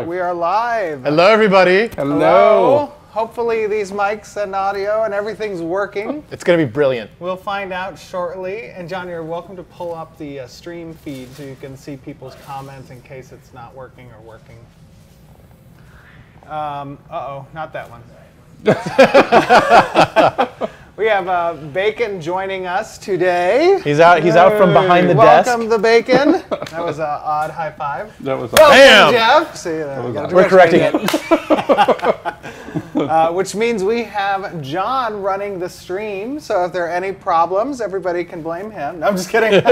We are live. Hello, everybody. Hello. Hopefully these mics and audio and everything's working. It's going to be brilliant. We'll find out shortly. And John, you're welcome to pull up the stream feed so you can see people's comments in case it's not working or working. Uh-oh, not that one. We have Bacon joining us today. He's out from behind the desk. Welcome, the Bacon. That was an odd high five. That was Welcome, Jeff. See, we're correcting it. Which means we have John running the stream. So if there are any problems, everybody can blame him. No, I'm just kidding.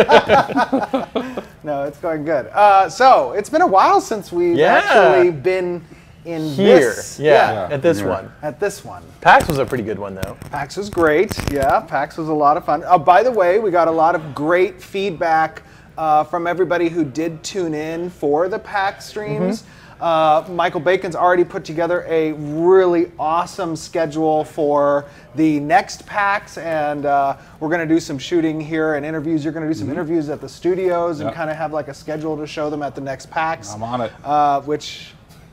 No, it's going good. So it's been a while since we've actually been in here. This. At this one. At this one. PAX was a pretty good one, though. PAX was great. Yeah, PAX was a lot of fun. By the way, we got a lot of great feedback from everybody who did tune in for the PAX streams. Michael Bacon's already put together a really awesome schedule for the next PAX, and we're going to do some shooting here and interviews. You're going to do some interviews at the studios and kind of have like a schedule to show them at the next PAX. I'm on it.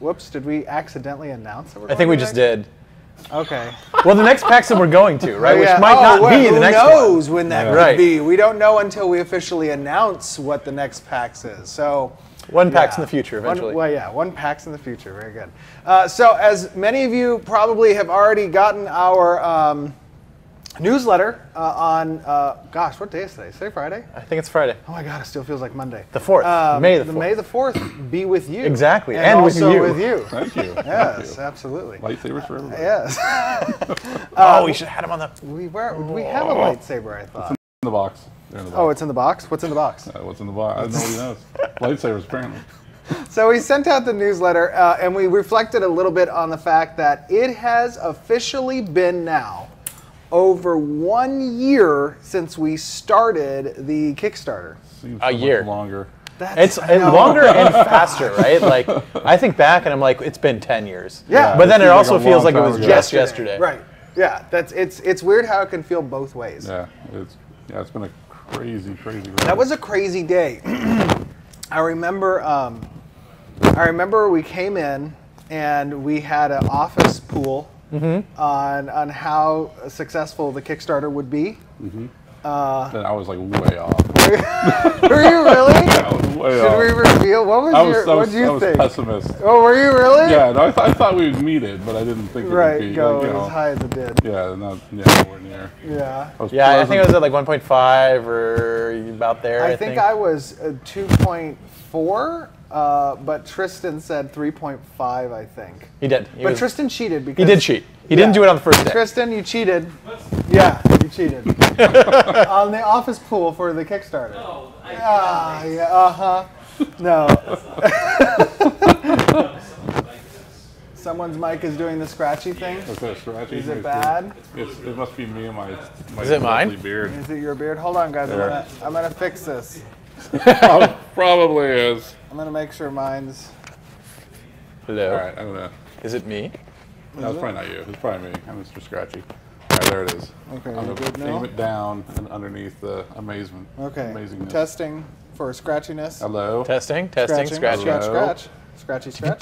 Whoops, did we accidentally announce that we're going I think we to just did. Okay. Well, the next PAX that we're going to, right? Which might not be the next one. Who knows when that could be? We don't know until we officially announce what the next PAX is. So one PAX in the future, eventually. One PAX in the future. Very good. So as many of you probably have already gotten our newsletter on, gosh, what day is today? Is today Friday? I think it's Friday. Oh my God, it still feels like Monday. The 4th, May the 4th. May the 4th be with you. Exactly, and with also you. with you. Thank you. Yes, absolutely. Lightsabers for everybody. Yes. We should have had him on the... We have a lightsaber, I thought. It's in the box. In the box. Oh, it's in the box? What's in the box? What's in the box? I don't know what he knows. Lightsabers, apparently. So we sent out the newsletter, and we reflected a little bit on the fact that it has officially been now over 1 year since we started the Kickstarter. Seems a year longer. It's longer and faster, right? Like, I think back and I'm like, it's been 10 years. Yeah. But then it also feels like it was just yesterday. Right. Yeah. It's weird how it can feel both ways. Yeah. It's been a crazy ride. That was a crazy day. I remember we came in and we had an office pool on how successful the Kickstarter would be. Then I was like way off. Were you really? Yeah, I was way off. Should we reveal? What was what did you think? I was pessimist. Oh, were you really? Yeah, no, I thought we would meet it, but I didn't think it would be. Go as high as it did. Yeah, nowhere near. Yeah. I think it was at like 1.5 or about there. I think I was 2.4. But Tristan said 3.5, I think. He did. But Tristan cheated because... He did cheat. He didn't do it on the first day. Tristan, you cheated. Yeah, you cheated. On the office pool for the Kickstarter. No, No. Someone's mic is doing the scratchy thing. Okay, scratchy. Is it bad? It must be me and my Is it mine? beard. Is it your beard? Hold on, guys. I'm gonna fix this. Probably is. I'm gonna make sure mine's... Hello. All right, I don't know. Is it me? No, it's probably not you. It's probably me. I'm Mr. Scratchy. All right, there it is. Okay, I'm you good gonna now? aim it down and underneath the amazement. Okay. Amazingness. Testing for scratchiness. Hello. Testing, Scratching. scratching. Scratch, Hello. scratch. Scratchy, scratch.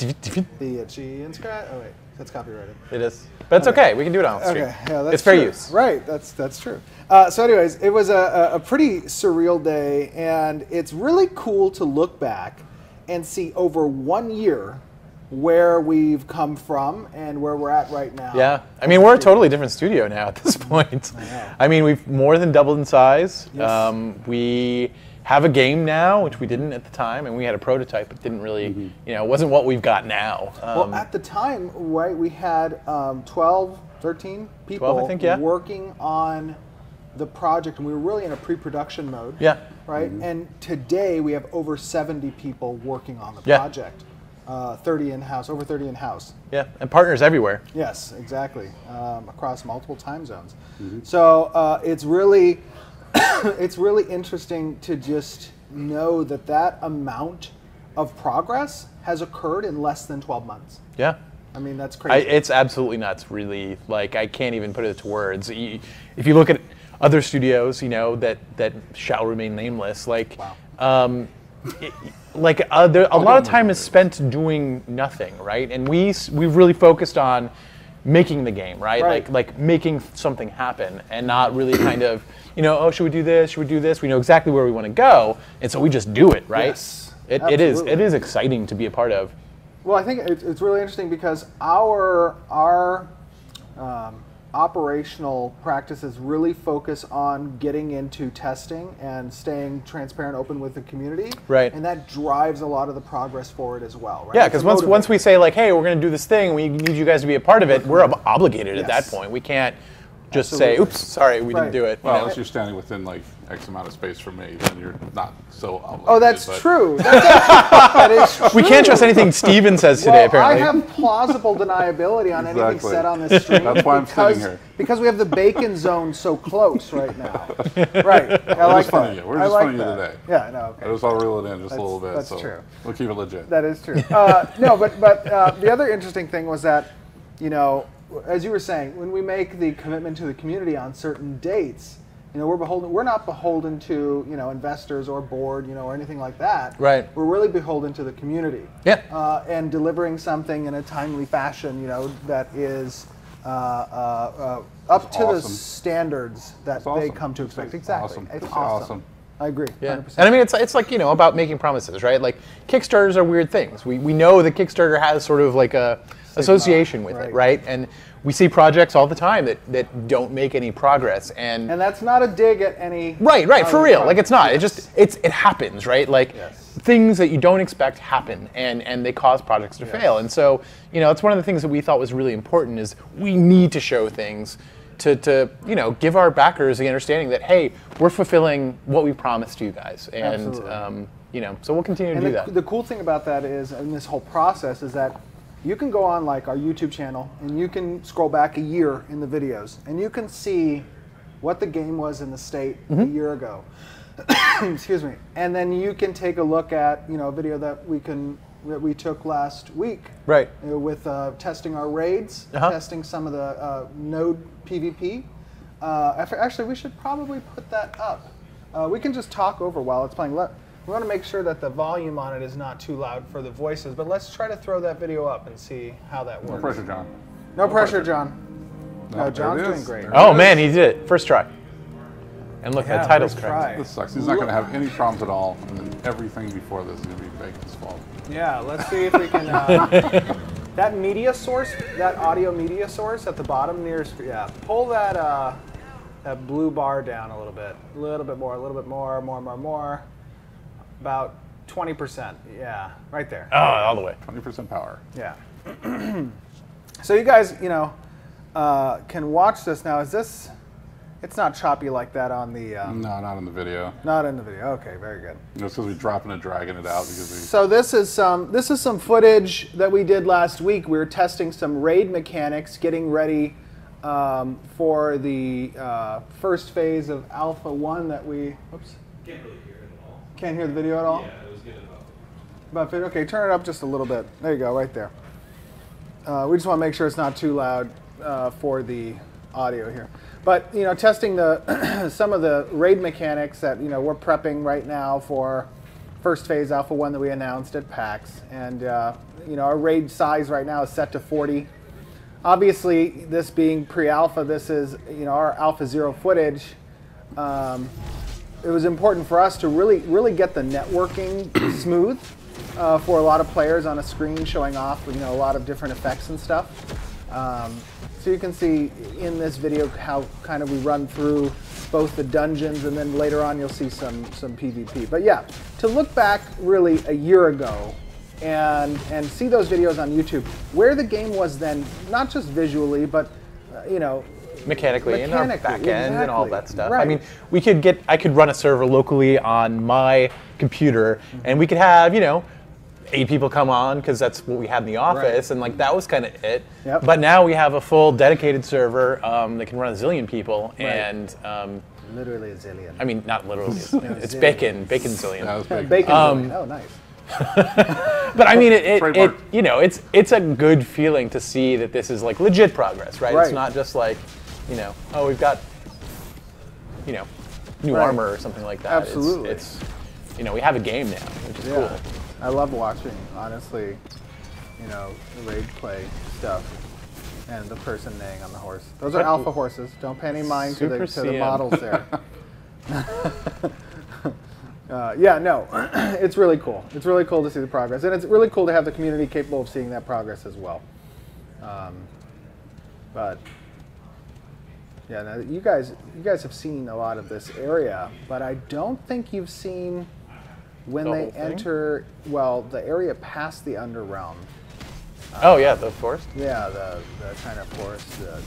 The itchy and scratch. Oh wait, that's copyrighted. It is. But it's okay. We can do it on stream. Okay, yeah, that's it's fair true. use. Right, that's true. So anyways, it was a pretty surreal day, and it's really cool to look back and see over 1 year where we've come from and where we're at right now. Yeah, I mean, we're a totally different studio now at this point. I mean, we've more than doubled in size. Yes. We have a game now, which we didn't at the time, and we had a prototype, but didn't really, it wasn't what we've got now. Well, at the time, right, we had 12, 13 people 12, I think, yeah. working on the project, and we were really in a pre-production mode. Yeah. Right, and today we have over 70 people working on the project. 30 in-house, over 30 in-house. Yeah, and partners everywhere. Yes, exactly, across multiple time zones. So it's really, it's really interesting to just know that that amount of progress has occurred in less than 12 months. Yeah. I mean, that's crazy. It's absolutely nuts, really. Like, I can't even put it to words. If you look at other studios, that shall remain nameless, like, wow. A lot of time is spent doing nothing, right? And we've really focused on making the game, right? Like making something happen, and not really kind of, oh, should we do this? Should we do this? We know exactly where we want to go, and so we just do it, right? Yes, it is exciting to be a part of. Well, I think it's really interesting because our operational practices really focus on getting into testing and staying transparent, open with the community. Right. And that drives a lot of the progress forward as well, right? Yeah, because once we say, like, hey, we're going to do this thing, we need you guys to be a part of it, we're obligated at that point. We can't just say, oops, sorry, we didn't do it. Well, unless you're standing within, like, X amount of space from me, then you're not so obligated. Oh, that's true. That is true. We can't trust anything Steven says today, apparently. I have plausible deniability on anything said on this stream. That's why I'm sitting here. Because we have the bacon zone so close right now. Right. I like that. We're just funning you today. Yeah, no, okay. I just want to reel it in just a little bit. That's so true. We'll keep it legit. That is true. No, but the other interesting thing was that, as you were saying, when we make the commitment to the community on certain dates, we're not beholden to, investors or board, or anything like that. Right. We're really beholden to the community. Yeah. And delivering something in a timely fashion, that is up to the standards that they come to expect. Exactly. Awesome. It's awesome. I agree. Yeah. 100%. And I mean, it's like, about making promises, right? Like, Kickstarters are weird things. We know that Kickstarter has sort of like a association with it, right? And we see projects all the time that don't make any progress, and that's not a dig at any. Right, for real. Like, it's not. Yes. It happens, right? Like, things that you don't expect happen, and they cause projects to fail. And so, it's one of the things that we thought was really important is we need to show things to give our backers the understanding that, hey, we're fulfilling what we promised you guys, and so we'll continue to do that. The cool thing about that is, in this whole process, is that you can go on, like, our YouTube channel, and you can scroll back a year in the videos, and you can see what the game was in the state a year ago. Excuse me. And then you can take a look at, a video that we took last week. Right. With testing our raids, testing some of the node PvP. Actually, we should probably put that up. We can just talk over while it's playing. We want to make sure that the volume on it is not too loud for the voices, but let's try to throw that video up and see how that works. No pressure, John. No pressure, John. No, John's doing great. Oh, man, he did it. First try. And look, that title's correct. This sucks. He's not going to have any problems at all, and then everything before this is going to be Bacon's fault. Yeah, let's see if we can... that media source, that audio media source at the bottom near... Yeah, pull that blue bar down a little bit. A little bit more, more. About 20%, yeah, right there. Oh, all the way. 20% power. Yeah. So you guys, can watch this now. Is this? It's not choppy like that on the. No, not in the video. Not in the video. Okay, very good. It's because we're dropping and dragging it out because we. So this is some footage that we did last week. We were testing some raid mechanics, getting ready for the first phase of Alpha 1 that we. Oops. Can't really hear it at all. Can't hear the video at all? Yeah, it was good About 50? Okay, turn it up just a little bit. There you go, right there. We just want to make sure it's not too loud for the audio here. But, testing the some of the raid mechanics that, we're prepping right now for first phase Alpha 1 that we announced at PAX. And, our raid size right now is set to 40. Obviously, this being pre-alpha, this is, our Alpha 0 footage. It was important for us to really get the networking smooth for a lot of players on a screen showing off, a lot of different effects and stuff. So you can see in this video how kind of we run through both the dungeons, and then later on you'll see some PvP. But yeah, to look back really a year ago and see those videos on YouTube, where the game was then, not just visually, but you know, mechanically and our back end and all that stuff. Right. I mean, I could run a server locally on my computer, and we could have, you know, 8 people come on because that's what we had in the office, and like that was kind of it. Yep. But now we have a full dedicated server that can run a zillion people, and literally a zillion. I mean, not literally. It's bacon zillion. That was big. Bacon zillion. Oh, nice. But I mean, it you know, it's a good feeling to see that this is like legit progress, right? It's not just like, you know, oh, we've got, you know, new armor or something like that. Absolutely. It's you know, we have a game now, which is cool. I love watching, honestly, you know, the raid play stuff and the person neighing on the horse. Those are alpha horses. Don't pay any mind to the models there. Yeah, no, it's really cool. It's really cool to see the progress, and it's really cool to have the community capable of seeing that progress as well. But yeah, now you guys have seen a lot of this area, but I don't think you've seen when they enter, well, the area past the Underrealm. Oh yeah, the forest? Yeah, the kind of forest, the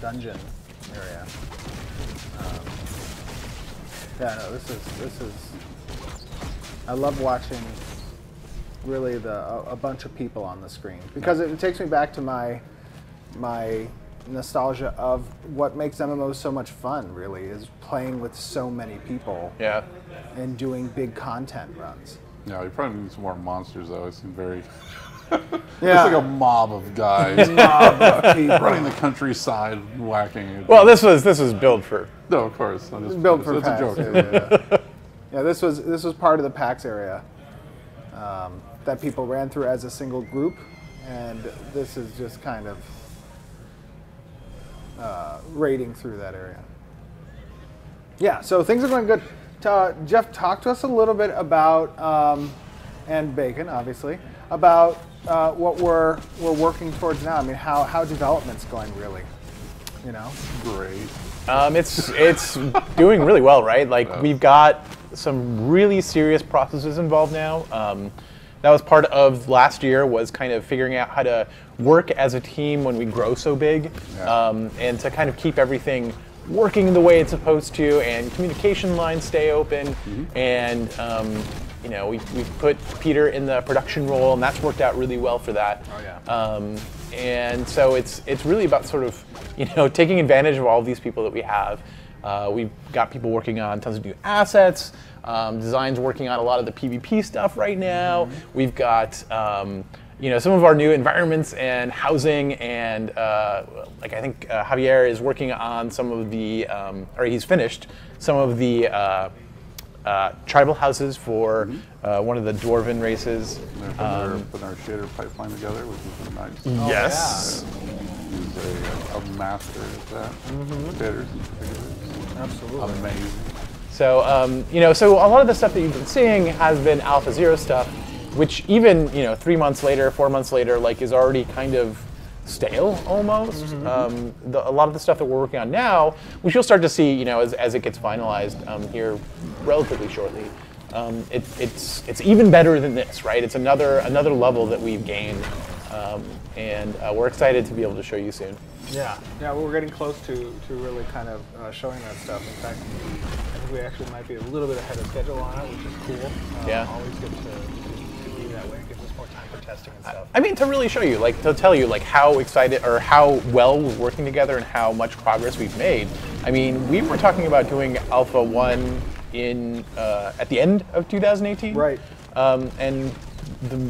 dungeon area. Yeah, no, this is. I love watching really a bunch of people on the screen, because it takes me back to my nostalgia of what makes MMOs so much fun. Really, is playing with so many people. Yeah. And doing big content runs. Yeah, we probably need some more monsters though. It seemed very. Yeah. It's like a mob of guys running the countryside, whacking. Well, this was built for. No, of course. I'm just built for it's PAX. a joke. Yeah, this was part of the PAX area that people ran through as a single group, and this is just kind of raiding through that area. Yeah, so things are going good. Jeff, talk to us a little bit about, and Bacon, obviously, about what we're working towards now. I mean, how development's going, really, you know? Great. It's doing really well, right? Like we've got some really serious processes involved now. That was part of last year, was kind of figuring out how to work as a team when we grow so big, and to kind of keep everything working the way it's supposed to, and communication lines stay open, and you know, we've put Peter in the production role, and that's worked out really well for that. Oh yeah. And so it's really about sort of, you know, taking advantage of all of these people that we have. We've got people working on tons of new assets. Design's working on a lot of the PvP stuff right now. We've got you know, some of our new environments and housing, and like I think Javier is working on some of the, or he's finished some of the tribal houses for one of the dwarven races. Putting our shader pipeline together, which is nice. Yes. He's a master at that. Shaders and configurations. Absolutely. Amazing. So you know, so a lot of the stuff that you've been seeing has been Alpha 0 stuff, which even, you know, 3 months later, 4 months later, like is already kind of stale almost. A lot of the stuff that we're working on now, which you'll start to see, you know, as it gets finalized here relatively shortly. It's even better than this, right? It's another level that we've gained, and we're excited to be able to show you soon. Yeah, we're getting close to really kind of showing that stuff. In fact, I think we actually might be a little bit ahead of schedule on it, which is cool. Yeah. Always good to be that way. It gives us more time for testing and stuff. I mean, to really show you, like, to tell you, like, how excited or how well we're working together and how much progress we've made. I mean, we were talking about doing Alpha 1 in at the end of 2018. Right. And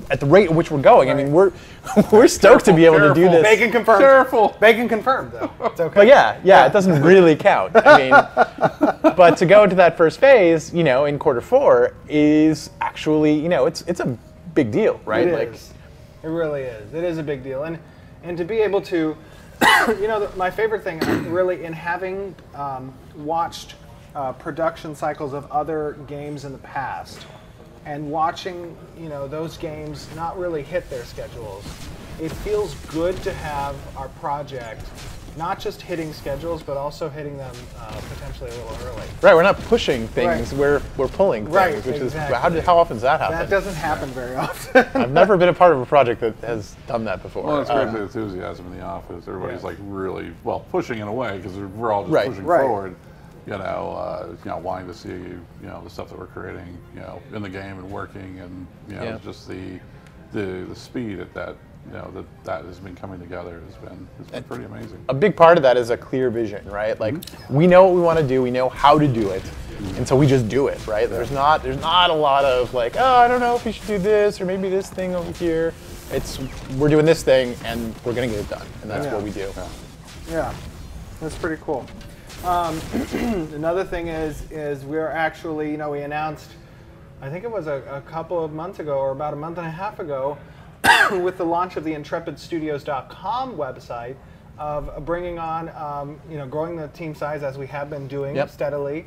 at the rate at which we're going, I mean, we're stoked to be able to do this. Bacon confirmed. Careful. Bacon confirmed, though. It's okay. But yeah, it doesn't really count. I mean, but to go into that first phase, you know, in Q4 is actually, you know, it's a big deal, right? It is. It really is. It is a big deal, and to be able to, you know, my favorite thing really in having watched production cycles of other games in the past, and watching, you know, those games not really hit their schedules, it feels good to have our project not just hitting schedules, but also hitting them potentially a little early. Right, we're not pushing things, Right. we're pulling things, Right, which exactly. is, how often does that happen? That doesn't happen very often. I've never been a part of a project that has done that before. Well, it's great the enthusiasm in the office. Everybody's like really, well, pushing in a way because we're all just Right. pushing Right. forward. Wanting to see, the stuff that we're creating, in the game and working, and just the speed at that, that has been coming together has been pretty amazing. A big part of that is a clear vision, right? Like we know what we want to do, we know how to do it, and so we just do it, right? There's not a lot of like, oh, I don't know if we should do this or maybe this thing over here. It's we're doing this thing and we're gonna get it done, and that's what we do. Yeah, that's pretty cool. Another thing is we're actually, we announced, I think it was a couple of months ago or about a month and a half ago, with the launch of the intrepidstudios.com website, of bringing on, growing the team size as we have been doing steadily.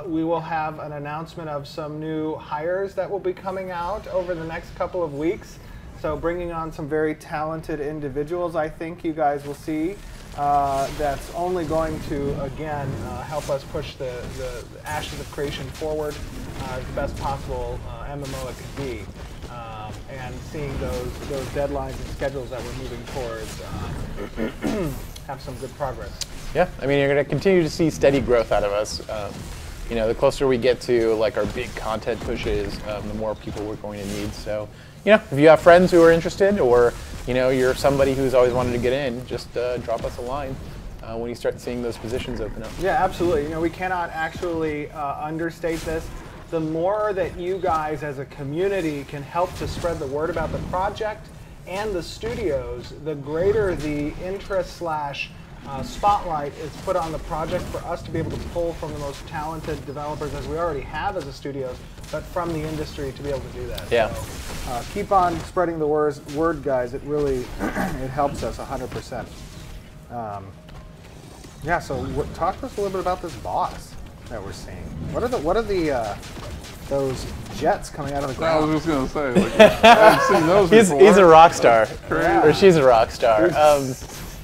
We will have an announcement of some new hires that will be coming out over the next couple of weeks. So bringing on some very talented individuals, I think you guys will see. That's only going to, again, help us push the Ashes of Creation forward as the best possible MMO it could be. And seeing those deadlines and schedules that we're moving towards have some good progress. Yeah, I mean, you're going to continue to see steady growth out of us. The closer we get to like our big content pushes, the more people we're going to need. So, if you have friends who are interested, or you're somebody who's always wanted to get in, just drop us a line when you start seeing those positions open up. Yeah, absolutely. We cannot actually understate this. The more that you guys as a community can help to spread the word about the project and the studios, the greater the interest / spotlight is put on the project for us to be able to pull from the most talented developers, as we already have as a studios, but from the industry to be able to do that. Yeah. So, keep on spreading the word, guys. It really it helps us 100%. Yeah. So talk to us a little bit about this boss that we're seeing. What are those jets coming out of the ground? I was just gonna say, like, I haven't seen those before. He's a rock star, Yeah. or she's a rock star.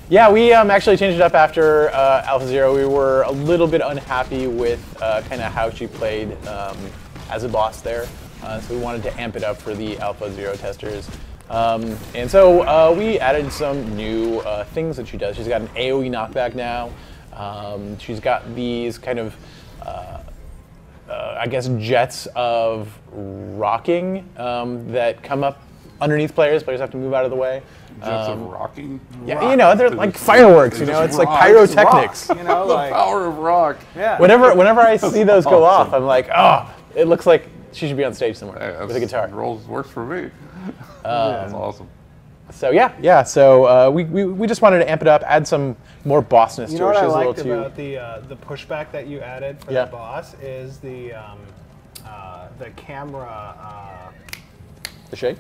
Yeah, we actually changed it up after Alpha Zero. We were a little bit unhappy with kind of how she played as a boss there, so we wanted to amp it up for the Alpha Zero testers. And so we added some new things that she does. She's got an AoE knockback now. She's got these kind of, I guess, jets of rocking that come up underneath players. Players have to move out of the way. Jets of rocking? Yeah, they're like fireworks, it's like pyrotechnics. Rock, The power of rock. Yeah. Whenever I see those go off, I'm like, oh, it looks like she should be on stage somewhere Hey, with a guitar. Works for me. That's awesome. So yeah. So we just wanted to amp it up, add some more bossness to her. What I She's a little liked too. about the pushback that you added for the boss is the camera. The shake.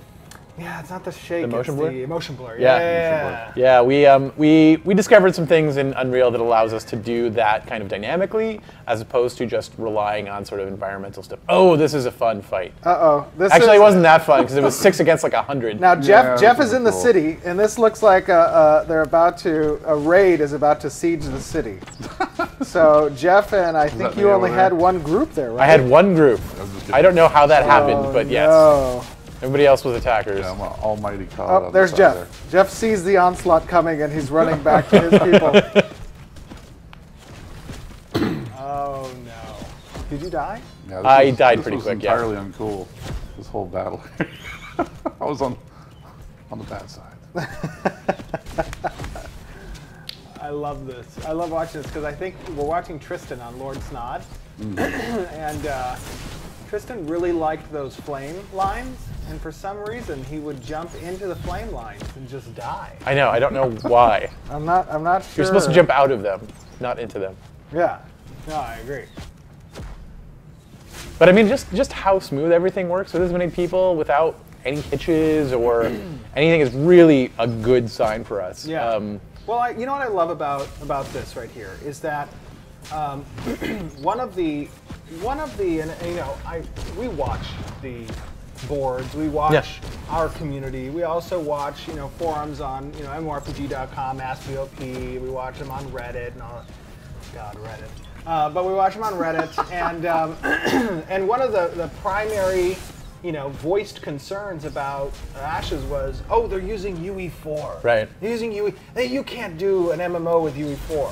Yeah, it's not the shake. The motion blur? The motion blur. Yeah, we discovered some things in Unreal that allows us to do that kind of dynamically, as opposed to just relying on sort of environmental stuff. Oh, this is a fun fight. Actually, it wasn't that fun because it was 6 against like 100. Now Jeff is in the cool. city, and this looks like they're about to a raid is about to siege the city. So Jeff and I think you only had one group there, right? I had one group. I don't know how that happened, but yes. No. Everybody else was attackers. Yeah, I'm an almighty god. Oh, there's Jeff. There. Jeff sees the onslaught coming, and he's running back to his people. Oh no! Did you die? Yeah, I died pretty was quick. Yeah. Entirely uncool. This whole battle. I was on the bad side. I love this. I love watching this because I think we're watching Tristan on Lord Snod, and Tristan really liked those flame lines, and for some reason he would jump into the flame lines and just die. I know. I don't know why. I'm not sure. You're supposed to jump out of them, not into them. Yeah. No, I agree. But I mean, just how smooth everything works with this many people without any hitches or anything is really a good sign for us. Yeah. Well, you know what I love about this right here is that one of the and we watch the boards. We watch our community. We also watch, you know, forums on, you know, MMORPG.com, AskBOP. We watch them on Reddit and all. God, Reddit. But we watch them on Reddit, and and one of the primary, you know, voiced concerns about Ashes was, oh, they're using UE4. Right. They're using UE. You can't do an MMO with UE4.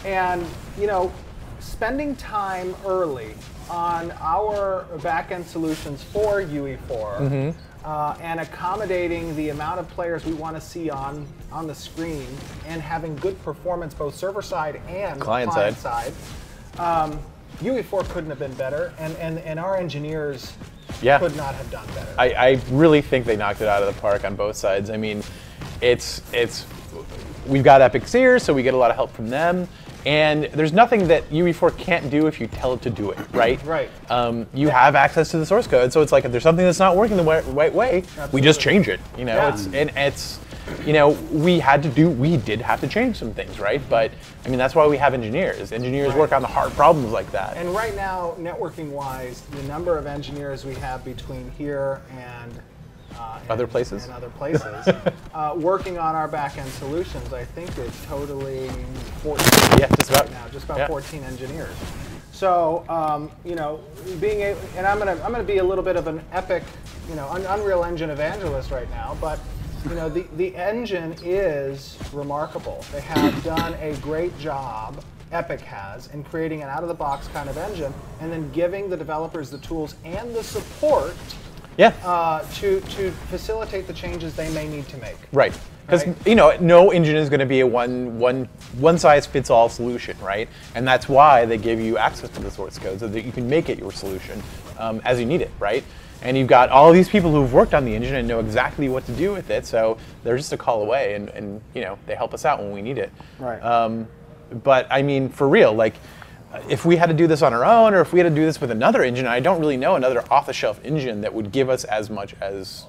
And you know, spending time early on our back-end solutions for UE4 and accommodating the amount of players we want to see on the screen and having good performance both server-side and client-side, UE4 couldn't have been better, and our engineers could not have done better. I really think they knocked it out of the park on both sides. I mean, we've got Epic Sears, so we get a lot of help from them. And there's nothing that UE4 can't do if you tell it to do it, right? Right. You have access to the source code, so it's like if there's something that's not working the right way, we just change it. You know, it's you know, we did have to change some things, right? But I mean, that's why we have engineers. Engineers work on the hard problems like that. And right now, networking-wise, the number of engineers we have between here and other places, working on our back-end solutions, I think it's totally 14. Yeah, just about right now, just about 14 engineers. So you know, being able, and I'm gonna be a little bit of an Epic, you know, Unreal Engine evangelist right now, but you know, the engine is remarkable. They have done a great job. Epic has in creating an out-of-the-box kind of engine, and then giving the developers the tools and the support. To facilitate the changes they may need to make. Right. Because you know, no engine is going to be a one size fits all solution, right? And that's why they give you access to the source code so that you can make it your solution as you need it, right? And you've got all these people who've worked on the engine and know exactly what to do with it, so they're just a call away, and you know, they help us out when we need it. Right. But I mean, for real, like, if we had to do this on our own, or if we had to do this with another engine, I don't really know another off-the-shelf engine that would give us as much as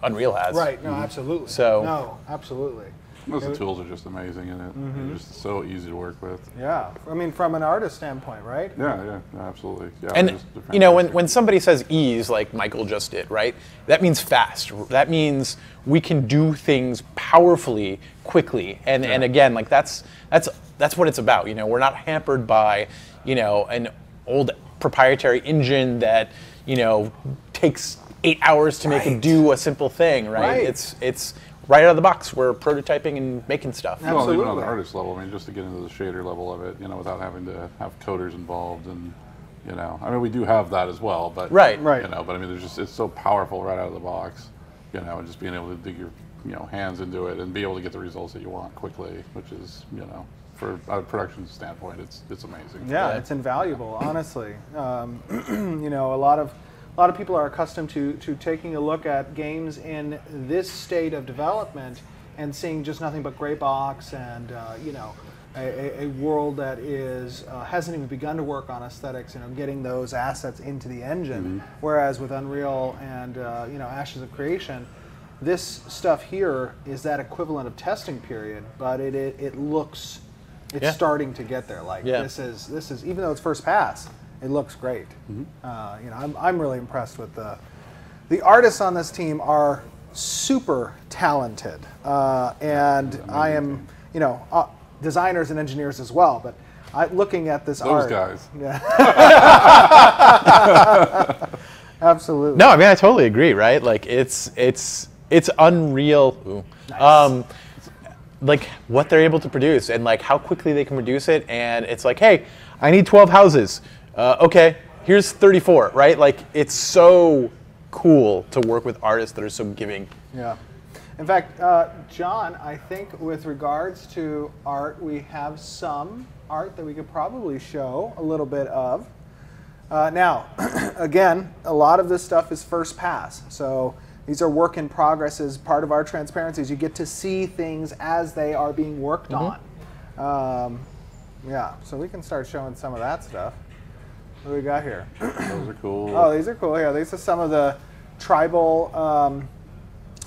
Unreal has. Right. No, absolutely. So no, absolutely. Most of the tools are just amazing in it. They're just so easy to work with. Yeah. I mean, from an artist standpoint, right? Yeah, absolutely. Yeah, and you know, when somebody says ease, like Michael just did, right? That means fast. That means we can do things powerfully, quickly, and again, like that's what it's about. You know, we're not hampered by, you know, an old proprietary engine that, you know, takes 8 hours to make it do a simple thing, right? It's right out of the box. We're prototyping and making stuff. Well, even on the artist level, I mean, just to get into the shader level of it, you know, without having to have coders involved, and you know, I mean, we do have that as well, but you know, but I mean, it's so powerful right out of the box, you know, and just being able to dig your hands into it and be able to get the results that you want quickly, which is, you know, for a production standpoint, it's amazing. Yeah, it's invaluable, honestly. You know, a lot of people are accustomed to taking a look at games in this state of development and seeing just nothing but gray box and you know, a world that hasn't even begun to work on aesthetics, you know, getting those assets into the engine. Whereas with Unreal and you know, Ashes of Creation, this stuff here is that equivalent of testing period, but it looks, it's starting to get there. Like this is even though it's first pass, it looks great. You know, I'm really impressed with the artists on this team are super talented, and I am, you know, designers and engineers as well. But looking at this art, guys, absolutely. No, I mean, I totally agree. Right? Like it's unreal. Ooh. Nice. Like what they're able to produce and like how quickly they can produce it, and it's like, hey, I need 12 houses. Okay, here's 34, right? Like, it's so cool to work with artists that are so giving. Yeah. In fact, John, I think with regards to art, we have some art that we could probably show a little bit of. Now, again, a lot of this stuff is first pass. So these are work in progress. As part of our transparencies, you get to see things as they are being worked on. Yeah, so we can start showing some of that stuff. What do we got here? Those are cool. Oh, these are cool. Yeah, these are some of the tribal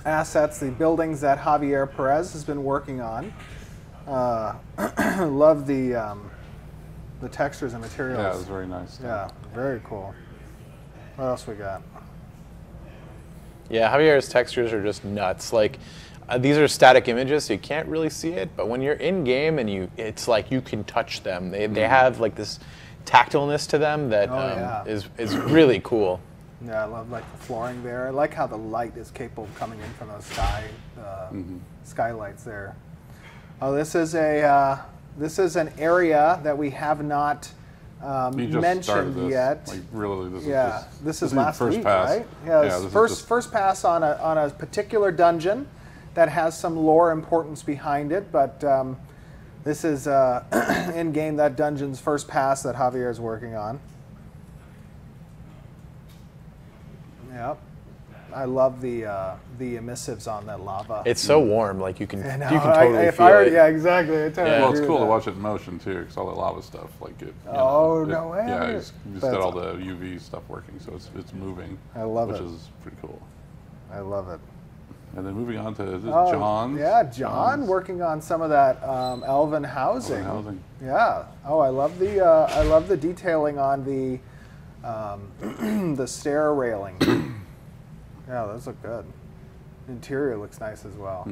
assets, the buildings that Javier Perez has been working on. Love the textures and materials. Yeah, it was very nice. Yeah, very cool. What else we got? Yeah, Javier's textures are just nuts. Like, these are static images, so you can't really see it. But when you're in game and it's like you can touch them. They have like this tactileness to them that is really cool. Yeah, I love like the flooring there. I like how the light is capable of coming in from those skylights there. Oh, this is an area that we have not mentioned yet. Like, really, this is last first week, pass. right? Yeah, this first pass on a particular dungeon that has some lore importance behind it, but this is in game that dungeon's first pass that Javier is working on. Yep. I love the emissives on that lava. It's so warm, like you can totally feel it. Yeah, exactly. Well, it's cool to watch it in motion too, because all that lava stuff, like it. No way. Yeah, he's got all the UV stuff working, so it's moving. I love it. Which is pretty cool. I love it. And then moving on to John's. Yeah, John working on some of that elven housing. Yeah. Oh, I love the detailing on the the stair railing. Yeah, those look good. Interior looks nice as well.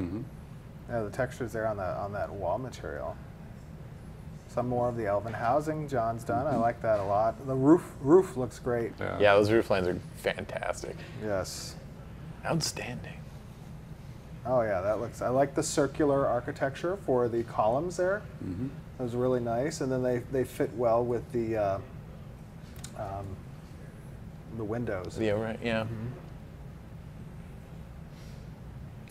Yeah, the textures there on that wall material. Some more of the elven housing John's done. I like that a lot. The roof looks great. Yeah, those roof lines are fantastic. Yes. Outstanding. Oh yeah, that looks. I like the circular architecture for the columns there. That was really nice, and then they fit well with the windows. Yeah, right. Yeah.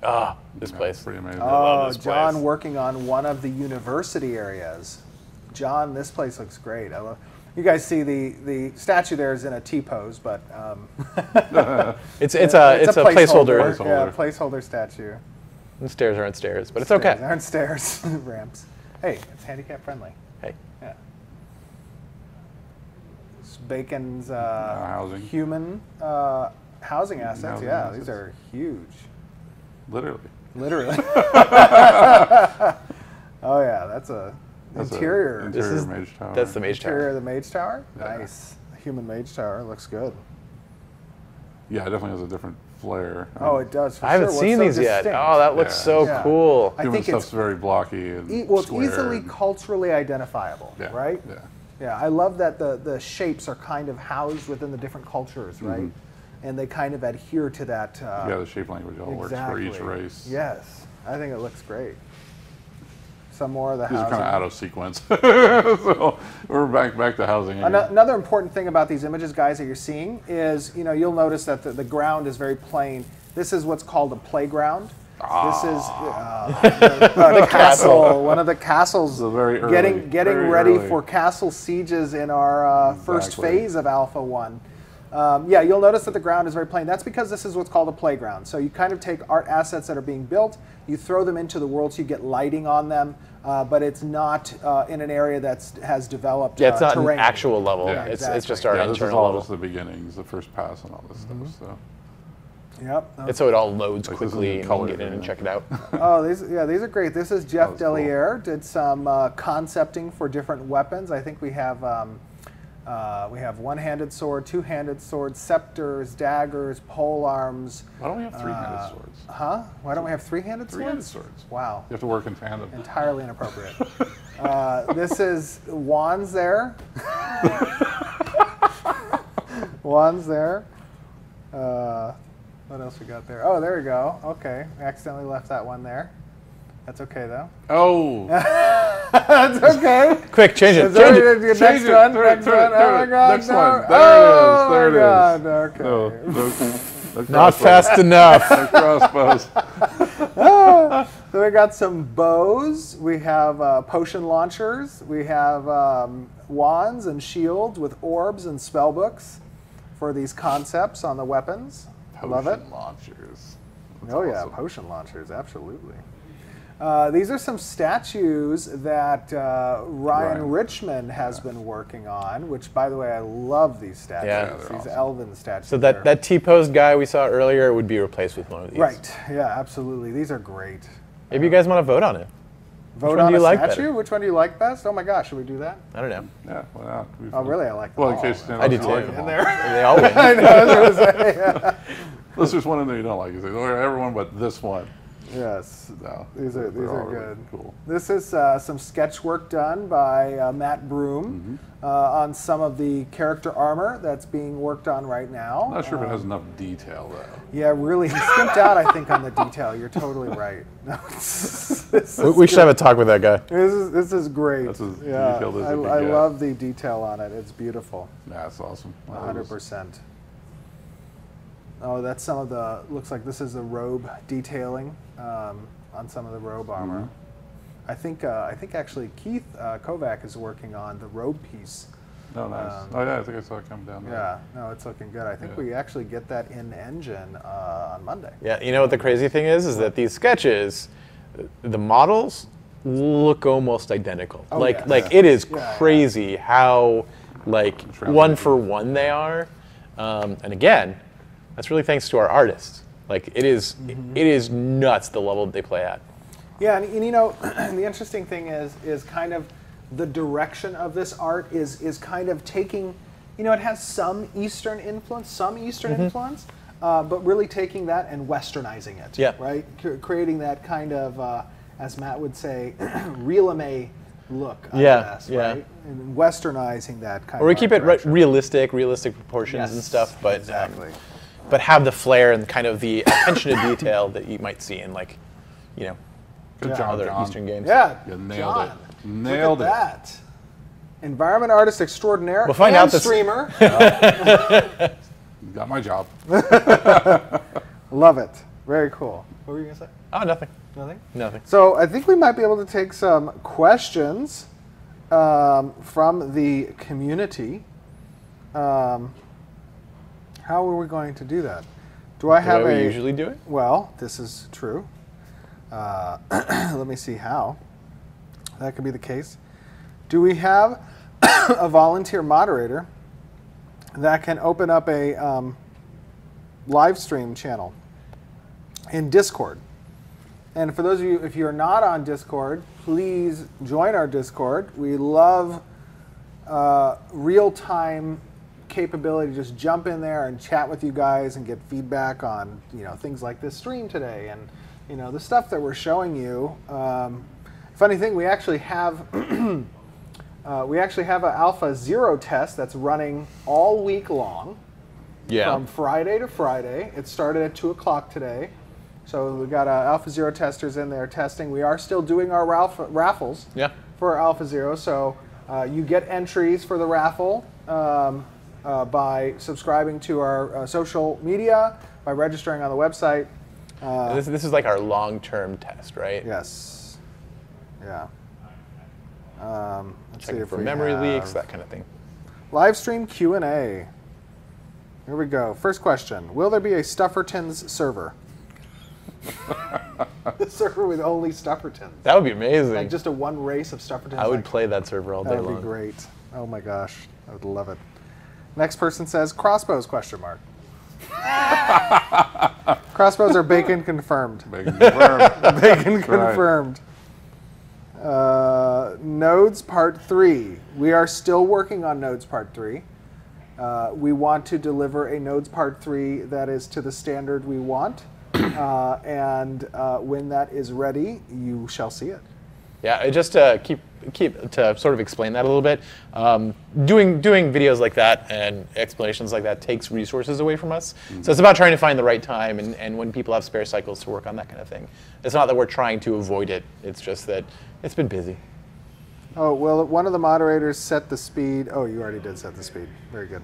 Ah, this place. Pretty amazing. Oh, John working on one of the university areas. John, this place looks great. I love. You guys see the statue there is in a T-pose, but it's a placeholder. Yeah, placeholder statue. And stairs aren't stairs, but it's okay. Aren't stairs, ramps. Hey, it's handicap friendly. Hey. Yeah. Bacon's human housing assets. These are huge. Literally. Oh yeah, that's interior. Interior mage tower. That's the mage Interior tower. of the mage tower. Yeah. Nice. Human mage tower looks good. Yeah, it definitely has a different flair. Oh, it does. For I haven't seen these yet. Oh, that looks so cool. I Human think stuff's it's very blocky and it's easily culturally identifiable, right? Yeah. Yeah, I love that the shapes are kind of housed within the different cultures, right? And they kind of adhere to that. The shape language all works for each race. Yes, I think it looks great. Some more of the These housing. are kind of out of sequence. So we're back to housing. Another important thing about these images, guys, that you're seeing is, you'll notice that the ground is very plain. This is what's called a playground. This is the castle. One of the castles. Getting ready for castle sieges in our first phase of Alpha 1. Yeah, you'll notice that the ground is very plain. That's because this is what's called a playground. So you kind of take art assets that are being built, you throw them into the world so you get lighting on them, but it's not in an area that has developed it's not terrain. an actual level. Yeah, It's just our internal this is all level. just the beginnings, the first pass and all this stuff. So. Yep. It's so it all loads quickly and you can get in and check it out. Oh, these are great. This is Jeff Deliere. Did some concepting for different weapons. I think we have one-handed sword, two-handed sword, scepters, daggers, pole arms. Why don't we have three-handed swords? Huh? Why don't we have three-handed swords? Three-handed swords. Wow. You have to work in tandem. Entirely inappropriate. This is wands there. Wands there. What else we got there? Oh, there we go. Okay. I accidentally left that one there. That's okay, though. Oh. That's okay. Quick, change it. Next one. Next one. Oh, my God. Next one. There it is. There it is. Okay. Not fast enough. Crossbows. So we got some bows. We have potion launchers. We have wands and shields with orbs and spell books for these concepts on the weapons. Love it. Potion launchers. That's awesome. Yeah, potion launchers, absolutely. These are some statues that Ryan Richmond has been working on, which, by the way, I love these statues. Yeah, these awesome. elven statues. So that T-pose guy we saw earlier would be replaced with one of these. Right, yeah, absolutely. These are great. Maybe you guys want to vote on it. Vote on a statue? Which one do you like best? Oh my gosh, should we do that? I don't know. Yeah, why not? Oh, really? I like them all. In case I do too. in They all win. I know, I was going to say. Unless there's one in there you don't like. You say, oh, everyone but this one. Yes, No, these are all good. really cool. This is some sketch work done by Matt Broom on some of the character armor that's being worked on right now. I'm not sure if it has enough detail though. Yeah, really, he skimped out, I think, on the detail. You're totally right. No, We should have a talk with that guy. This is great. That's as yeah, detailed as it I can get. love the detail on it. It's beautiful. Yeah, that's awesome. 100%. Oh, that's some of the, looks like this is the robe detailing on some of the robe armor. I think actually Keith Kovac is working on the robe piece. Oh, nice. Oh, yeah, I think I saw it come down there. Yeah, no, it's looking good. I think we actually get that in engine on Monday. Yeah, you know what the crazy thing is that these sketches, the models look almost identical. Oh, like yes. it is Yeah, crazy how like one for one they are. And again, that's really thanks to our artists. Like it is nuts the level that they play at. Yeah, and you know, the interesting thing is kind of the direction of this art is kind of taking, you know, it has some Eastern influence, but really taking that and westernizing it. Yeah. Right? Creating that kind of, as Matt would say, real-ame look, I guess, right? And westernizing that kind of. Or we keep it direction. realistic proportions and stuff, but exactly. But have the flair and kind of the attention to detail that you might see in like, you know, Good job, other John. Eastern games. Yeah, You nailed John, it. Nailed look it. at that. Environment artist extraordinaire We'll find and out this- streamer. You got my job. Love it. Very cool. What were you going to say? Oh, nothing. Nothing? So I think we might be able to take some questions from the community. How are we going to do that? Do I have The way a... we usually do it? Well, this is true. Let me see how. That could be the case. Do we have a volunteer moderator that can open up a live stream channel in Discord? And for those of you, if you're not on Discord, please join our Discord. We love real-time capability to just jump in there and chat with you guys and get feedback on, you know, things like this stream today and, you know, the stuff that we're showing you. Funny thing, we actually have an Alpha 0 test that's running all week long. Yeah. From Friday to Friday. It started at 2 o'clock today. So we've got Alpha 0 testers in there testing. We are still doing our raffles for Alpha 0. So you get entries for the raffle by subscribing to our social media, by registering on the website. This is like our long-term test, right? Yes. Yeah. Let's see Checking if for we memory have leaks, that kind of thing. live stream Q&A. Here we go. First question. Will there be a Stuffertons server? A server with only Stuffertons. That would be amazing. Like just a one race of Stuffertons. I would play that server all day That would long. be great. Oh my gosh. I would love it. Next person says crossbows, question mark. Crossbows are bacon confirmed. Bacon confirmed. Bacon confirmed. Nodes Part 3. We are still working on Nodes Part 3. We want to deliver a Nodes Part 3 that is to the standard we want. And when that is ready, you shall see it. Yeah, just to keep to sort of explain that a little bit. Doing videos like that and explanations like that takes resources away from us. So it's about trying to find the right time and when people have spare cycles to work on that kind of thing. It's not that we're trying to avoid it. It's just that it's been busy. Oh, well, one of the moderators set the speed. Oh, you already did set the speed. Very good.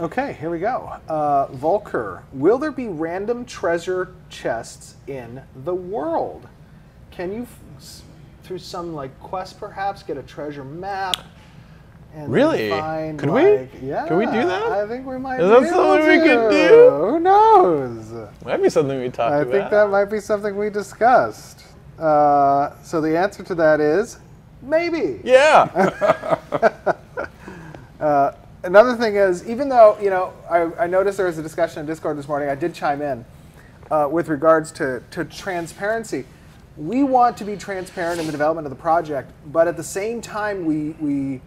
Okay, here we go. Volker, will there be random treasure chests in the world? Can you, through some like quest perhaps, get a treasure map? And Really? find, Could like, we? Yeah. Could we do that? I think we might. Is be that able something we to. could do? Who knows? Might be something we talked I about. think that might be something we discussed. So the answer to that is maybe. Yeah. Another thing is, even though, you know, I noticed there was a discussion in Discord this morning, I did chime in with regards to transparency. We want to be transparent in the development of the project, but at the same time, we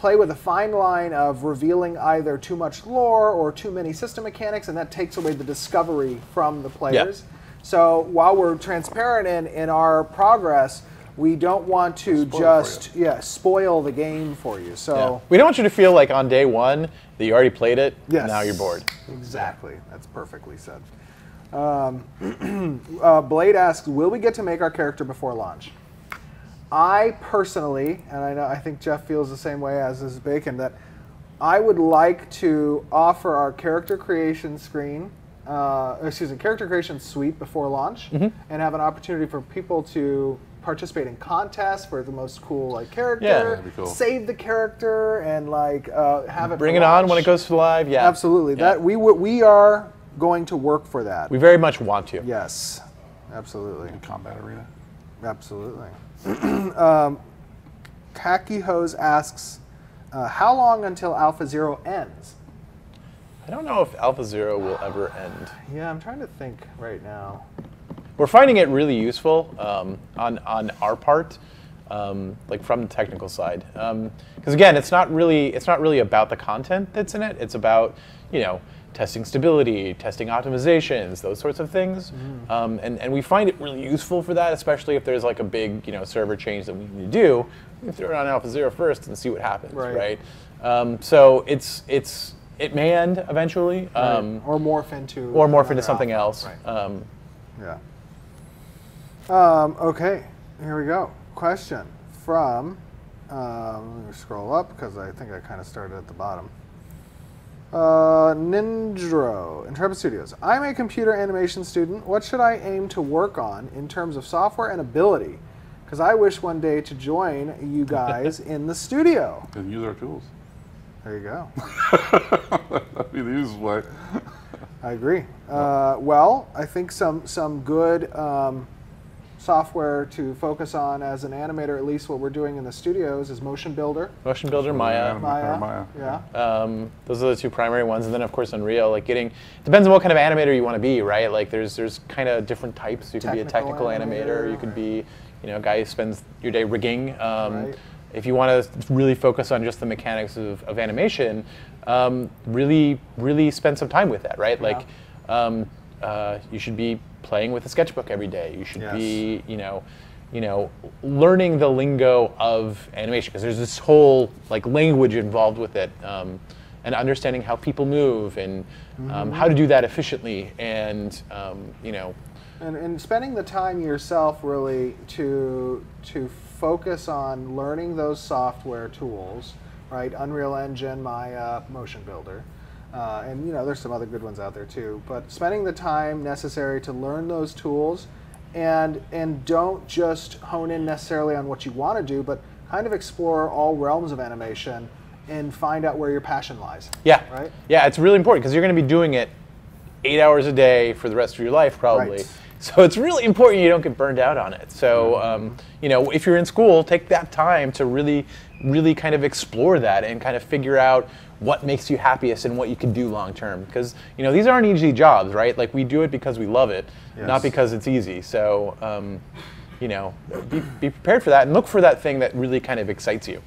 play with a fine line of revealing either too much lore or too many system mechanics, and that takes away the discovery from the players. Yeah. So while we're transparent in our progress, we don't want to just spoil the game for you. So we don't want you to feel like on day one that you already played it, yes, and now you're bored. Exactly. That's perfectly said. Blade asks, will we get to make our character before launch? I personally, and I think Jeff feels the same way as is Bacon, that I would like to offer our character creation screen, character creation suite before launch, and have an opportunity for people to participate in contests for the most cool character, that'd be cool. Save the character, and have it bring it on when it goes to live. Yeah, absolutely. That we are going to work for that. We very much want to. Yes, absolutely. In combat arena. Absolutely. Khaki Hose asks, how long until Alpha Zero ends? I don't know if Alpha Zero will ever end. Yeah, I'm trying to think right now. We're finding it really useful on our part, like from the technical side, because again, it's not really about the content that's in it. It's about testing stability, testing optimizations, those sorts of things, and we find it really useful for that, especially if there's like a big server change that we need to do. We can throw it on Alpha Zero first and see what happens, right? So it may end eventually, or morph into something else. Right. Okay, here we go. Question from, let me scroll up because I think I kind of started at the bottom. Ninjro, Intrepid Studios. I'm a computer animation student. What should I aim to work on in terms of software and ability? Because I wish one day to join you guys in the studio. And use our tools. There you go. That'd be the easiest way. I agree. Well, I think some good software to focus on as an animator, at least what we're doing in the studios, is Motion Builder. Motion Builder, Maya. Yeah. Those are the two primary ones, and then of course Unreal. Depends on what kind of animator you want to be, right? Like there's kind of different types. You could be a technical animator. You could be, a guy who spends your day rigging. Right. If you want to really focus on just the mechanics of animation, really spend some time with that, right? Yeah. Like, you should be playing with a sketchbook every day. You should be, learning the lingo of animation, because there's this whole language involved with it, and understanding how people move and how to do that efficiently, and and spending the time yourself really to focus on learning those software tools, right? Unreal Engine, Maya, Motion Builder. And there's some other good ones out there too, but spending the time necessary to learn those tools, and don't just hone in necessarily on what you want to do, but kind of explore all realms of animation and find out where your passion lies. Yeah. Right? Yeah, it's really important because you're going to be doing it 8 hours a day for the rest of your life probably. Right. So it's really important you don't get burned out on it. So if you're in school, take that time to really kind of explore that and kind of figure out what makes you happiest and what you can do long term. Because these aren't easy jobs, right? Like we do it because we love it, not because it's easy. So be prepared for that and look for that thing that really kind of excites you.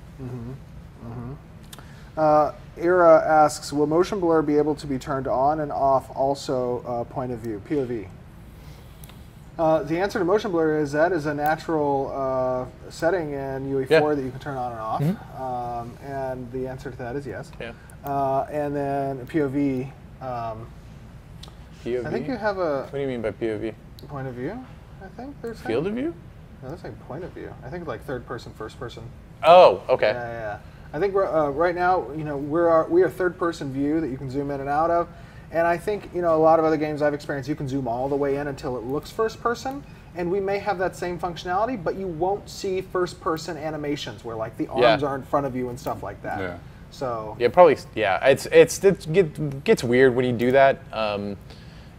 Ira asks, will motion blur be able to be turned on and off also point of view, POV? The answer to motion blur is that is a natural setting in UE4 that you can turn on and off. And the answer to that is yes. Yeah. And then POV. POV? I think you have a... What do you mean by POV? Point of view, I think there's... Field of view? No, that's like point of view. I think like third person, first person. Oh, okay. Yeah. I think we're, right now, we are third person view that you can zoom in and out of. And I think, a lot of other games I've experienced, you can zoom all the way in until it looks first person. And we may have that same functionality, but you won't see first person animations where like the arms are in front of you and stuff like that. Yeah. So yeah, probably. Yeah, it gets weird when you do that, and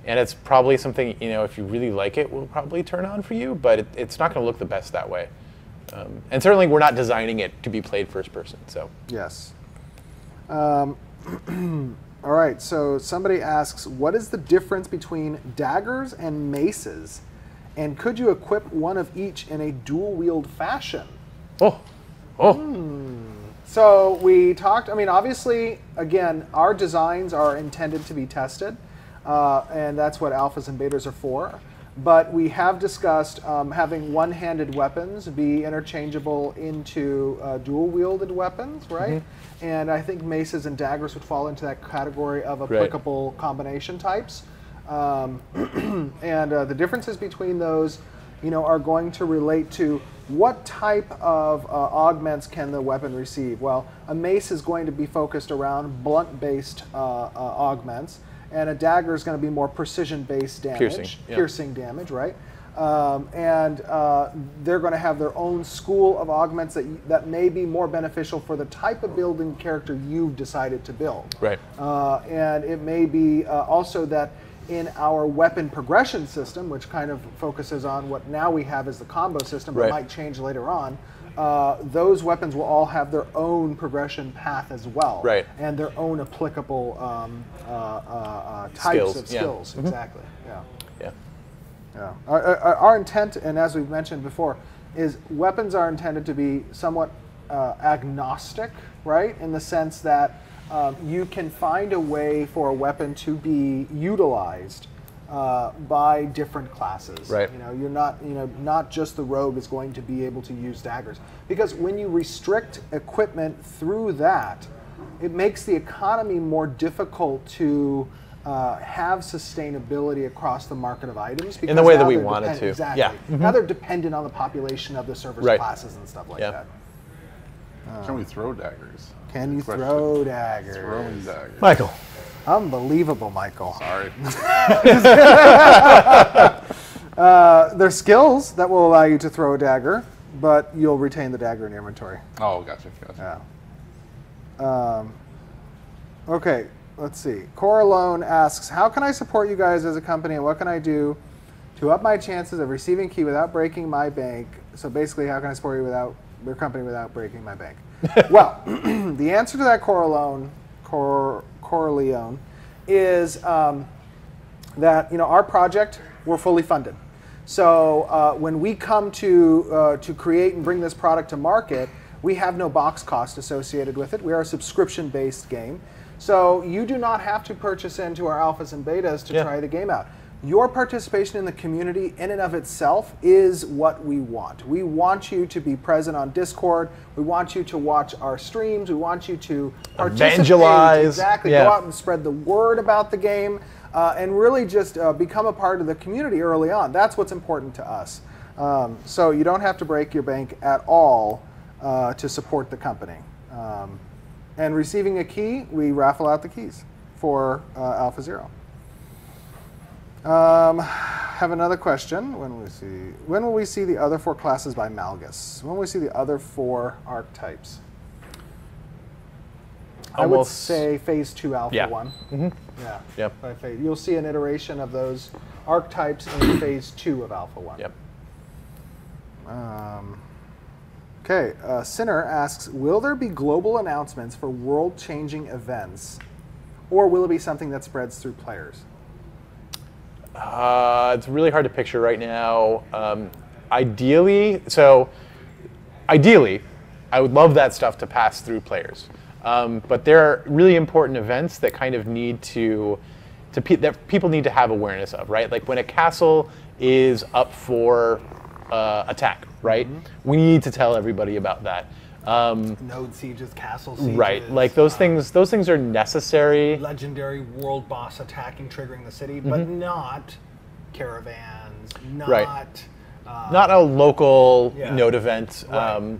it's probably something if you really like it, will probably turn on for you. But it's not going to look the best that way, and certainly we're not designing it to be played first person. So yes. All right, so somebody asks, what is the difference between daggers and maces? And could you equip one of each in a dual-wield fashion? So we talked, I mean, obviously, again, our designs are intended to be tested, and that's what alphas and betas are for. But we have discussed having one-handed weapons be interchangeable into dual-wielded weapons, right? And I think maces and daggers would fall into that category of applicable combination types. And the differences between those, are going to relate to what type of augments can the weapon receive. Well, a mace is going to be focused around blunt-based augments, and a dagger is going to be more precision-based damage, piercing damage, right? And they're going to have their own school of augments that may be more beneficial for the type of building character you've decided to build. Right. And it may be also that in our weapon progression system, which kind of focuses on what now we have as the combo system, but might change later on, those weapons will all have their own progression path as well, and their own applicable types of skills. Exactly. Yeah. Our intent, and as we've mentioned before, is weapons are intended to be somewhat agnostic, right? In the sense that you can find a way for a weapon to be utilized by different classes. Right. You're not, not just the rogue is going to be able to use daggers, because when you restrict equipment through that, it makes the economy more difficult to have sustainability across the market of items. In the way that we want it to. Exactly. Yeah. Now they're dependent on the population of the server's classes and stuff like that. Can we throw daggers? Can you throw daggers? Throwing daggers. Michael. Unbelievable, Michael. Sorry. There's skills that will allow you to throw a dagger, but you'll retain the dagger in your inventory. Oh, gotcha. Yeah. Okay, let's see. Coralone asks, how can I support you guys as a company, and what can I do to up my chances of receiving key without breaking my bank? So basically, how can I support your company without breaking my bank? Well, the answer to that, Coraleone, is that our project, we're fully funded. So when we come to create and bring this product to market, we have no box cost associated with it. We are a subscription-based game. So you do not have to purchase into our alphas and betas to try the game out. Your participation in the community in and of itself is what we want. We want you to be present on Discord. We want you to watch our streams. We want you to participate. Evangelize. Exactly. Go out and spread the word about the game and really just become a part of the community early on. That's what's important to us. So you don't have to break your bank at all to support the company. And receiving a key, we raffle out the keys for Alpha Zero. Have another question. When will we see the other 4 classes by Malgus? When will we see the other 4 archetypes? I would say Phase 2 Alpha 1. Yeah. Yep. You'll see an iteration of those archetypes in Phase 2 of Alpha 1. Yep. Okay. Sinner asks, will there be global announcements for world-changing events, or will it be something that spreads through players? It's really hard to picture right now. Ideally, I would love that stuff to pass through players. But there are really important events that kind of need that people need to have awareness of, right? Like when a castle is up for attack, right? We need to tell everybody about that. Node sieges, castle sieges. Right, like those things are necessary. Legendary world boss attacking, triggering the city, but not caravans, not a local node event. Right.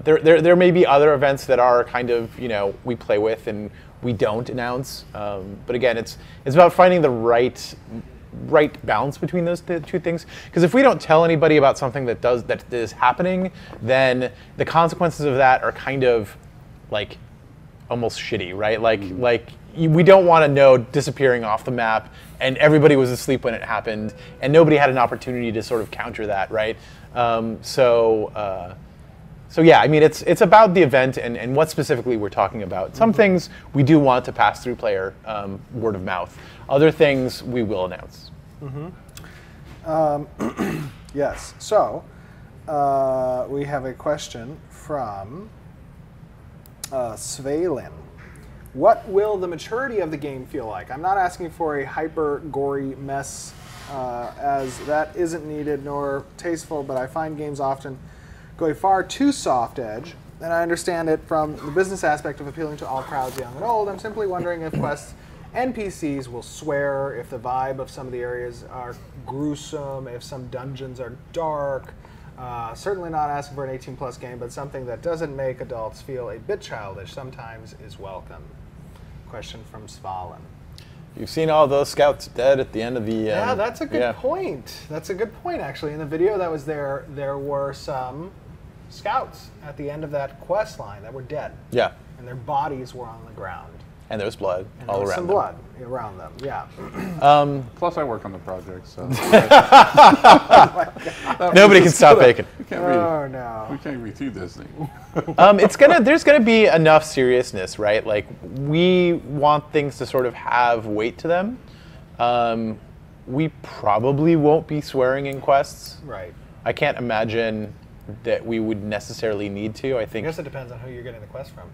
There may be other events that are kind of, we play with and we don't announce. But again, it's about finding the right balance between those two things. Because if we don't tell anybody about something that is happening, then the consequences of that are kind of like almost shitty, right? Like we don't want a node disappearing off the map and everybody was asleep when it happened and nobody had an opportunity to sort of counter that, right? So yeah, I mean, it's about the event and what specifically we're talking about. Some things we do want to pass through player word of mouth. Other things we will announce. Yes. So we have a question from Svalin. What will the maturity of the game feel like? I'm not asking for a hyper gory mess, as that isn't needed nor tasteful, but I find games often go a far too soft edge, and I understand it from the business aspect of appealing to all crowds, young and old. I'm simply wondering if Quest's NPCs will swear, if the vibe of some of the areas are gruesome, if some dungeons are dark. Certainly not asking for an 18+ game, but something that doesn't make adults feel a bit childish sometimes is welcome. Question from Svalin. You've seen all those scouts dead at the end of the... yeah, that's a good point. That's a good point, actually. In the video that was there were some scouts at the end of that quest line that were dead. Yeah. And their bodies were on the ground. And there was blood And all there was around some them. blood around them, yeah. Plus, I work on the project, so Nobody can stop bacon. we can't Oh, no. we can't be too Disney. There's gonna be enough seriousness, right? Like, we want things to sort of have weight to them. We probably won't be swearing in quests. Right. I can't imagine that we would necessarily need to. I I think guess it depends on who you're getting the quest from.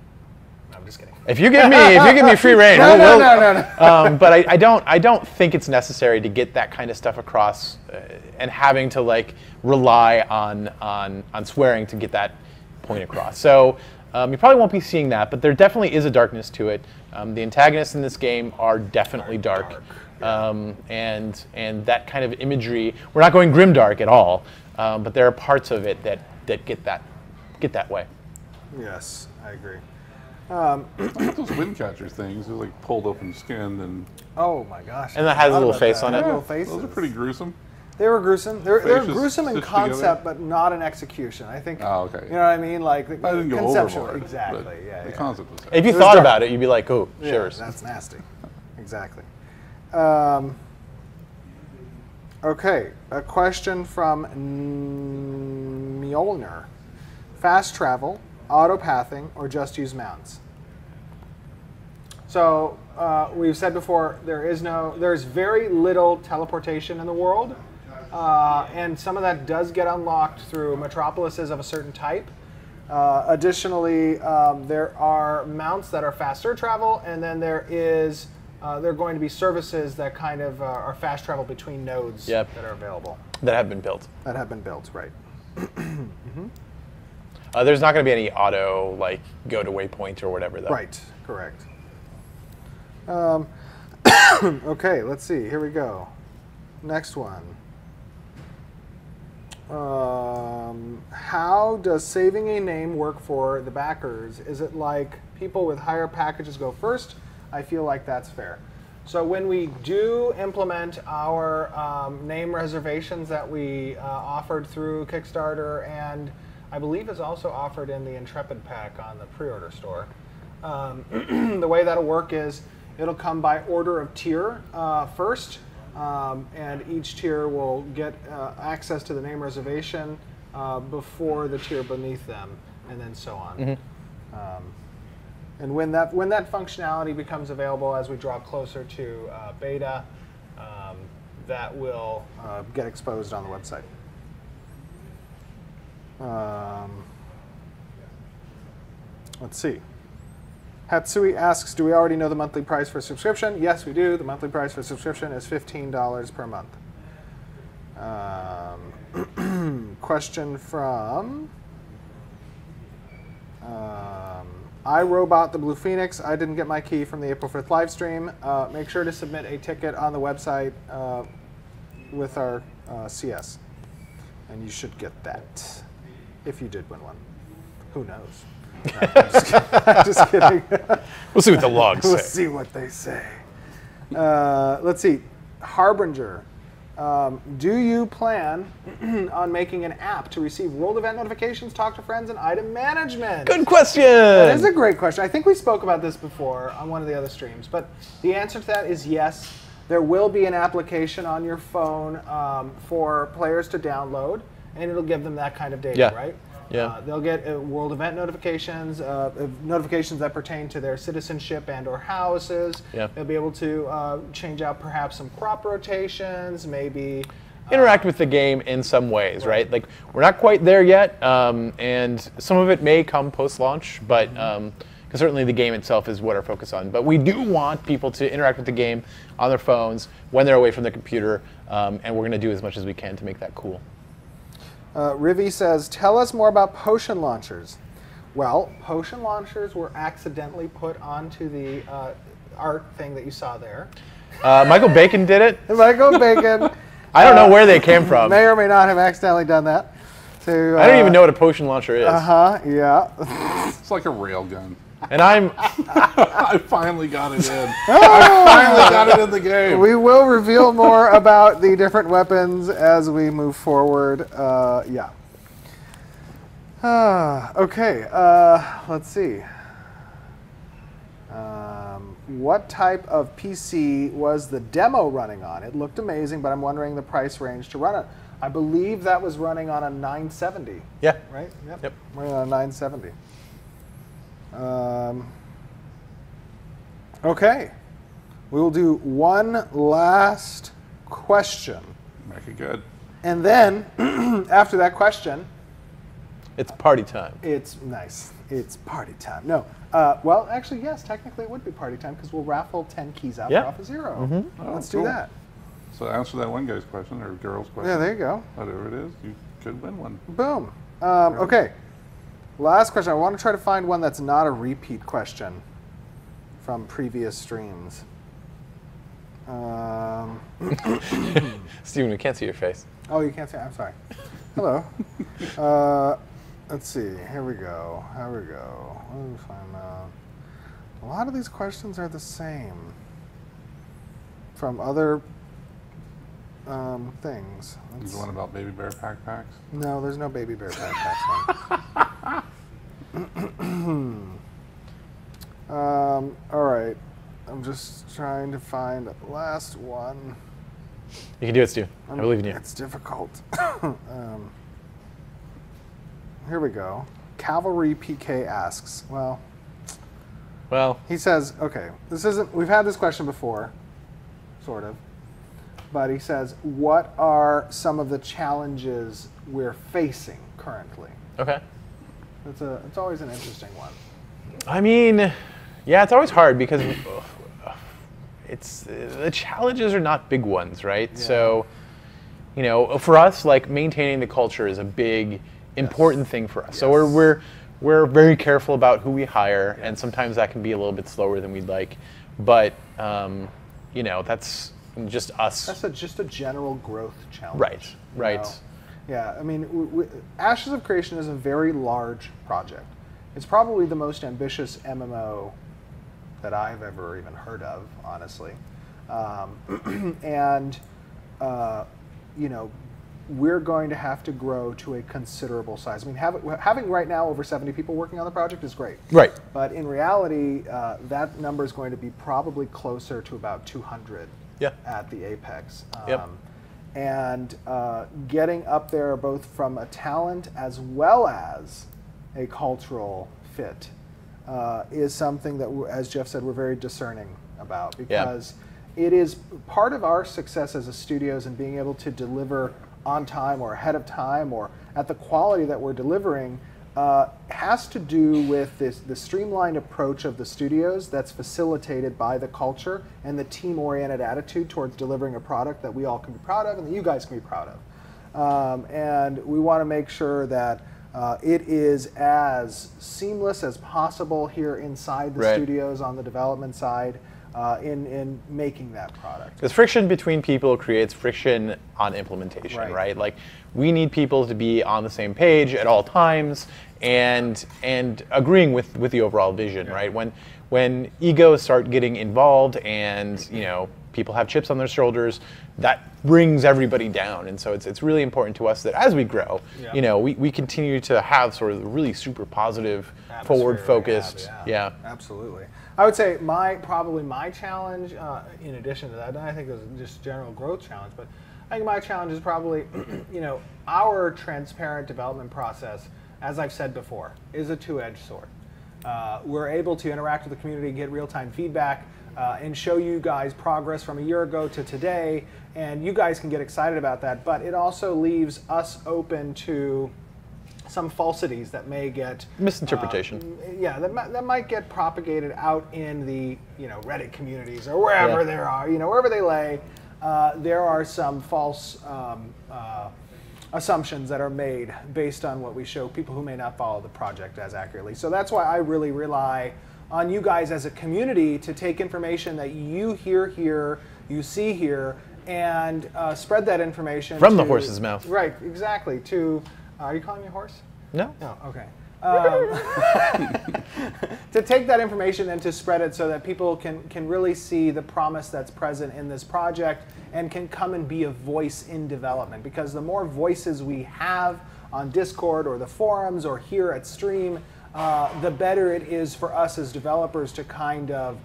No, I'm just kidding. if you give me free reign, No. but I don't think it's necessary to get that kind of stuff across, and having to like rely on swearing to get that point across. So you probably won't be seeing that, but there definitely is a darkness to it. The antagonists in this game are definitely dark. And that kind of imagery, we're not going grimdark at all, but there are parts of it that get that way. Yes, I agree. Those wind catcher things, they're like pulled open skin, and Oh my gosh. And that has a little face on it. Little faces. those are pretty gruesome. They were gruesome. They're Faces gruesome in stitched concept, together? but not in execution. I think. Oh, okay. You know what I mean? Like I didn't go conceptual. overboard. Exactly. but Yeah. The yeah. concept was there. If you was thought dark. about it, you'd be like, oh, Yeah, shivers. that's nasty. Exactly. Okay, a question from Mjolnir. Fast travel, auto-pathing, or just use mounts? So we've said before, there's very little teleportation in the world, and some of that does get unlocked through metropolises of a certain type. Additionally, there are mounts that are faster travel, and then there are going to be services that kind of are fast travel between nodes that are available. That have been built. That have been built, right. There's not going to be any auto, like, go to waypoint or whatever, though. Right, correct. Okay, let's see. Here we go. Next one. How does saving a name work for the backers? Is it like people with higher packages go first? I feel like that's fair. So when we do implement our name reservations that we offered through Kickstarter, and I believe is also offered in the Intrepid pack on the pre-order store, the way that'll work is it'll come by order of tier first, and each tier will get access to the name reservation before the tier beneath them, and then so on. And when that functionality becomes available as we draw closer to beta, that will get exposed on the website. Let's see. Hatsui asks, do we already know the monthly price for subscription? Yes, we do. The monthly price for subscription is $15 per month. Question from iRobot the Blue Phoenix. I didn't get my key from the April 5th live stream. Make sure to submit a ticket on the website with our CS. And you should get that if you did win one. Who knows? No, I'm just kidding. We'll see what the logs We'll say. see what they say. Let's see. Harbinger. Do you plan on making an app to receive world event notifications, talk to friends, and item management? Good question. That is a great question. I think we spoke about this before on one of the other streams, but the answer to that is yes. There will be an application on your phone for players to download, and it'll give them that kind of data, right? Yeah. They'll get world event notifications, notifications that pertain to their citizenship and or houses. Yeah. They'll be able to change out perhaps some crop rotations, maybe interact with the game in some ways, right? Like, we're not quite there yet, and some of it may come post-launch, but because certainly the game itself is what our focus on. But we do want people to interact with the game on their phones when they're away from their computer, and we're going to do as much as we can to make that cool. Rivi says, tell us more about potion launchers. Well, potion launchers were accidentally put onto the art thing that you saw there. Michael Bacon did it. Michael Bacon. I don't know where they came from. May or may not have accidentally done that. To, I don't even know what a potion launcher is. Yeah. It's like a railgun. And I finally got it in. I finally got it in the game. We will reveal more about the different weapons as we move forward. Yeah. Okay. Let's see. What type of PC was the demo running on? It looked amazing, but I'm wondering the price range to run it. I believe that was running on a 970. Yeah. Right? Yep. Running on a 970. Okay. We will do one last question. Make it good. And then, after that question, It's party time. it's nice. It's party time. No. Well, actually, yes, technically it would be party time because we'll raffle 10 keys out Yeah. for Alpha Zero. Oh, Let's cool. do that. So answer that one guy's question or girl's question. Yeah, there you go. Whatever it is, you could win one. Boom. Okay. Last question. I want to try to find one that's not a repeat question from previous streams. Steven, we can't see your face. Oh, you can't say. I'm sorry. Hello. Let's see. Here we go. Here we go. Let me find out. A lot of these questions are the same from other things. There's one about baby bear backpacks. No, there's no baby bear backpacks one. All right. I'm just trying to find the last one. You can do it, Stu. I believe in you. It's difficult. Here we go. Cavalry PK asks, well, he says, okay, this isn't, we've had this question before, sort of, but he says, what are some of the challenges we're facing currently? Okay. It's always an interesting one. I mean, yeah, it's always hard because the challenges are not big ones, right? Yeah. So, you know, for us, like maintaining the culture is a big, important thing for us. Yes. So we're very careful about who we hire, and sometimes that can be a little bit slower than we'd like. But you know, that's just us. That's just a general growth challenge. Right. Right. You know? Yeah. I mean, Ashes of Creation is a very large project. It's probably the most ambitious MMO that I've ever even heard of, honestly. And you know, we're going to have to grow to a considerable size. I mean, having right now over 70 people working on the project is great. Right. But in reality, that number is going to be probably closer to about 200 at the apex. And getting up there both from a talent as well as a cultural fit is something that, as Jeff said, we're very discerning about, because it is part of our success as a studios and being able to deliver on time or ahead of time or at the quality that we're delivering has to do with the streamlined approach of the studios that's facilitated by the culture and the team-oriented attitude towards delivering a product that we all can be proud of and that you guys can be proud of. And we want to make sure that it is as seamless as possible here inside the studios on the development side in making that product. Because friction between people creates friction on implementation, right? Like, we need people to be on the same page at all times and agreeing with the overall vision, right? When egos start getting involved and, you know, people have chips on their shoulders, that brings everybody down. And so it's really important to us that as we grow, you know, we continue to have sort of really super positive, forward-focused. Absolutely. I would say probably my challenge, in addition to that, and I think it was just a general growth challenge, but I think my challenge is probably, you know, our transparent development process, as I've said before, is a two-edged sword. We're able to interact with the community, get real-time feedback, and show you guys progress from a year ago to today, and you guys can get excited about that, but it also leaves us open to some falsities that may get misinterpretation. Yeah, that might get propagated out in the Reddit communities or wherever there are, wherever they lay. There are some false assumptions that are made based on what we show people who may not follow the project as accurately. So that's why I really rely on you guys as a community to take information that you hear here, you see here, and spread that information from the horse's mouth. Right, exactly. Are you calling me a horse? No. No. Okay. To take that information and to spread it so that people can really see the promise that's present in this project and can come and be a voice in development. Because the more voices we have on Discord or the forums or here at Stream, the better it is for us as developers to kind of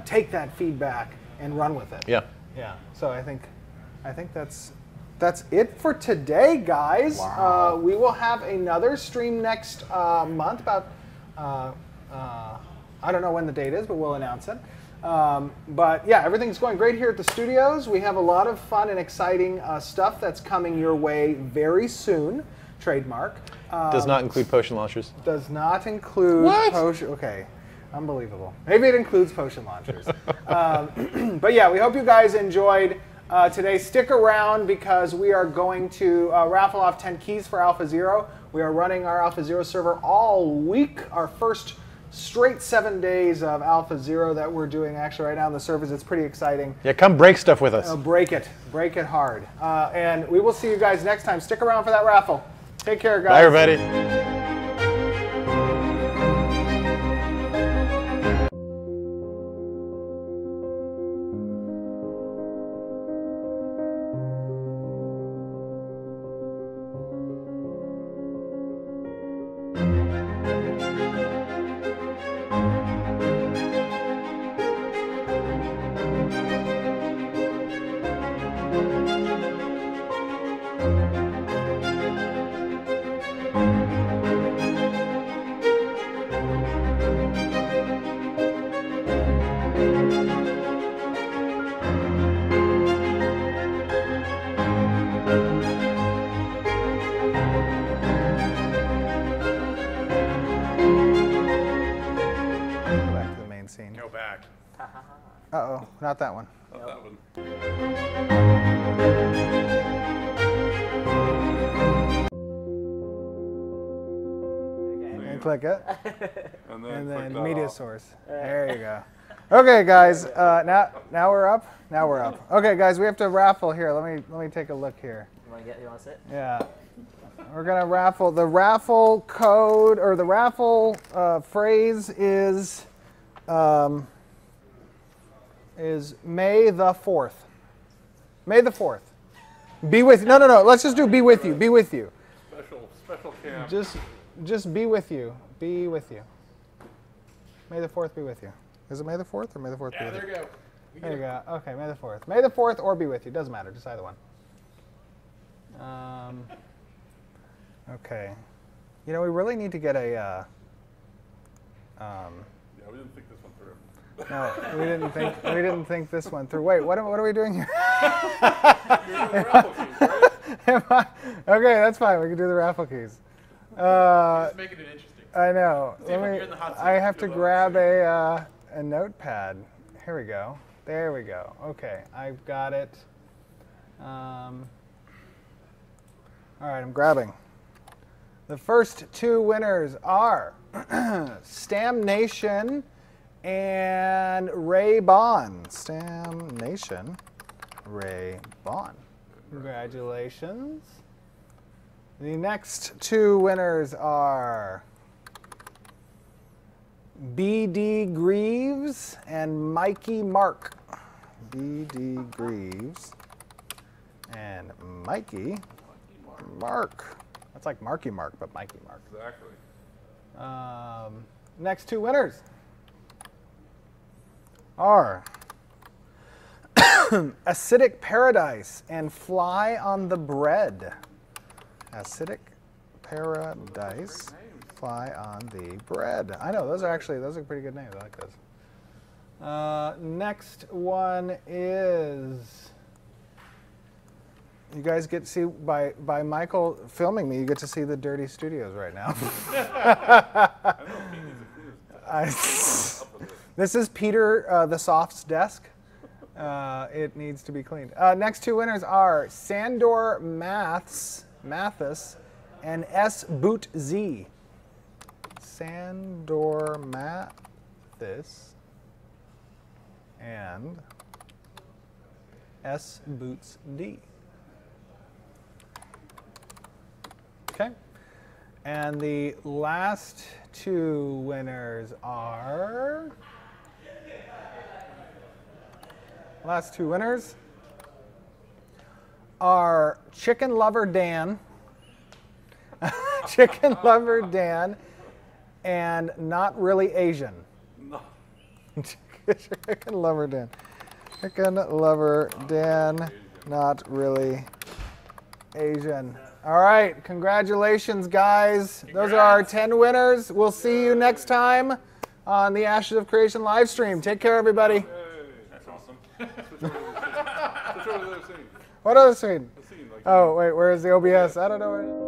take that feedback and run with it. Yeah. Yeah. So I think that's it for today, guys. Wow. We will have another stream next month. About I don't know when the date is, but we'll announce it. But yeah, everything's going great here at the studios. We have a lot of fun and exciting stuff that's coming your way very soon. Trademark. Does not include potion launchers. Does not include potion. Okay. Unbelievable. Maybe it includes potion launchers. But yeah, we hope you guys enjoyed today. Stick around because we are going to raffle off 10 keys for Alpha Zero. We are running our Alpha Zero server all week. Our first straight 7 days of Alpha Zero that we're doing actually right now on the servers. It's pretty exciting. Yeah, come break stuff with us. Break it hard. And we will see you guys next time. Stick around for that raffle. Take care, guys. Bye, everybody. Go back. Uh-oh, not that one. Not that one. And click it. And And click then that media off. source. There you go. Okay, guys. Now we're up. Now we're up. Okay, guys. We have to raffle here. Let me take a look here. You want to sit? Yeah. We're gonna raffle. The raffle code or the raffle phrase is May the 4th. May the 4th. Be with. No. Let's just do be with you. Be with you. Special camp. Just be with you. Be with you. May the 4th be with you. Is it May the 4th or May the 4th be with you? There you go. There you go. Okay, May the 4th. May the 4th or be with you. Doesn't matter. Just either one. Okay. We really need to get a. Yeah, we didn't think this one through. No, we didn't think this one through. Wait, what are we doing here? Okay, that's fine. We can do the raffle keys. Just making it interesting. I know. See if you're in the hot seat. I have to grab a notepad. Here we go. There we go. Okay, I've got it. All right, I'm grabbing. The first two winners are Stam Nation and Ray Bond. Stam Nation, Ray Bond. Congratulations. The next two winners are BD Greaves and Mikey Mark. BD Greaves and Mikey Mark. That's like Marky Mark, but Mikey Mark. Exactly. Next two winners are Acidic Paradise and Fly on the Bread. Acidic Paradise, Fly on the Bread. I know, those are pretty good names. I like those. Next one is You guys get to see, by Michael filming me, you get to see the dirty studios right now. This is Peter the Soft's desk. It needs to be cleaned. Next two winners are Sandor Mathis and S Boot Z. Sandor Mathis and S Boots D. Okay. And the last two winners are... Chicken Lover Dan. Chicken Lover Dan and Not Really Asian. No. Chicken Lover Dan. Chicken Lover Dan, Not Really Asian. All right, congratulations, guys. Those are our 10 winners. We'll see you next time on the Ashes of Creation live stream. Take care, everybody. Hey, that's awesome. Switch over to the other scene. What other scene? Oh, wait, where is the OBS? I don't know where it is.